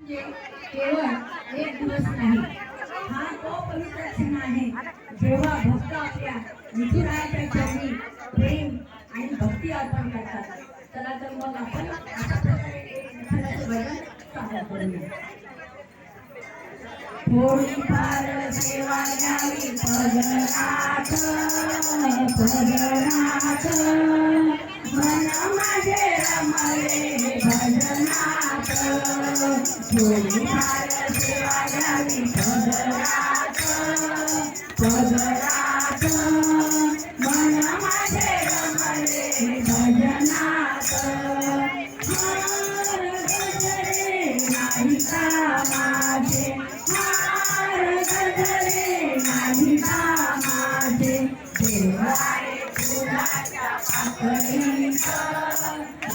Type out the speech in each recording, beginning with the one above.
म्हणजे केवळ एक दिवस नाही, हा तो पवित्र क्षण आहे जेव्हा भक्त आपल्या विठुरायाच्या चरणी प्रेम आणि भक्ती अर्पण करतात. चला तर मग आपण अशा प्रकारे एक विठ्ठलाचे भजन सादर करूया. थोडीफार सेवा द्यावी पदनाथ, पदनाथ मन माझे रमले भजनाथ. थोडीफार सेवा द्यावी पदनाथ, पदनाथ मन माझे रमले भजनाथ. हार गजरे नाही का माझे, हार गजरे नाही का माझे, देवाय फुलाच्या पाकळीत,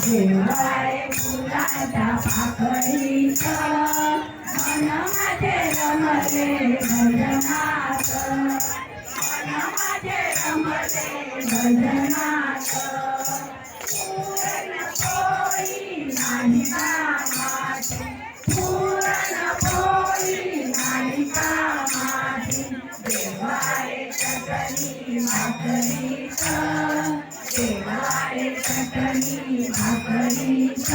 देवाय फुलाच्या पाकळीत मन माझे रमले भजनाथ, मन माझे रमले भजनाथ. पूर्ण पोळी नाही कामाची, पूर्ण पोळी नाही कामाची, देवाय चटणी भाकरीच, देवाय चटणी भाकरीच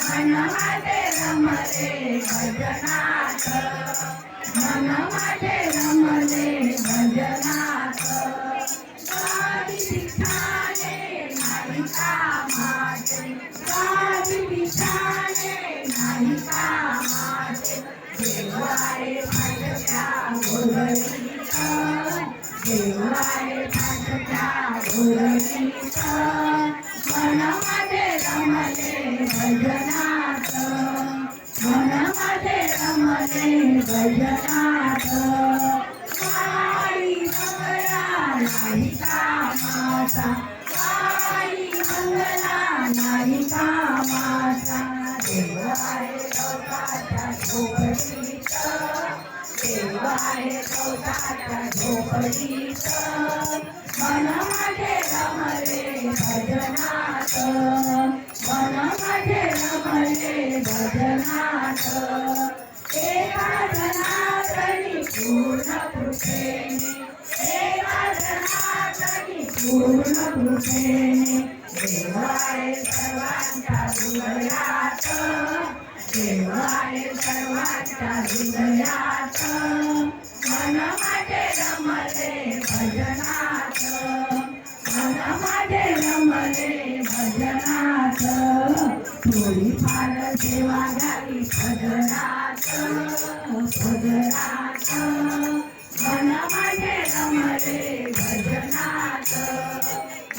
मन माझे रमले भजनाथ, मन माझे रमले भजनाथ. गादी बिछाने नाही कामाचे, गादी बिछाने नाही कामाचे, देवाय फाटक्या घोरडीत, देवाय फाटक्या घोरडीत मन माझे रमले भजनाथ, मन माझे रमले भजनाथ. काही मंगला नाही कामाचा, काही मंगला नाही कामाचा, देवाय गवताच्या झोपडीत, देवाय गवताच्या झोपडीत मन माझे रमले भजनाथ, मन माझे रमले भजनाथ. एका जनार्दनी पूर्ण कृपेने, एका जनार्दनी पूर्ण कृपेने, देवाय सर्वांच्या हृदयात, देवाय सर्वांच्या हृदयात मन माझे रमले भजनाथ, मन माझे रमले भजनाथ. थोडीफार सेवा द्यावी भजनाथ, भजनाथ मन माझे रमले भजनाथ,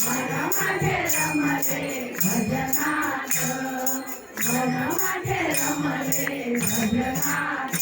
मन माझे रमले भजनाथ, मन माझे रमले भजनाथ.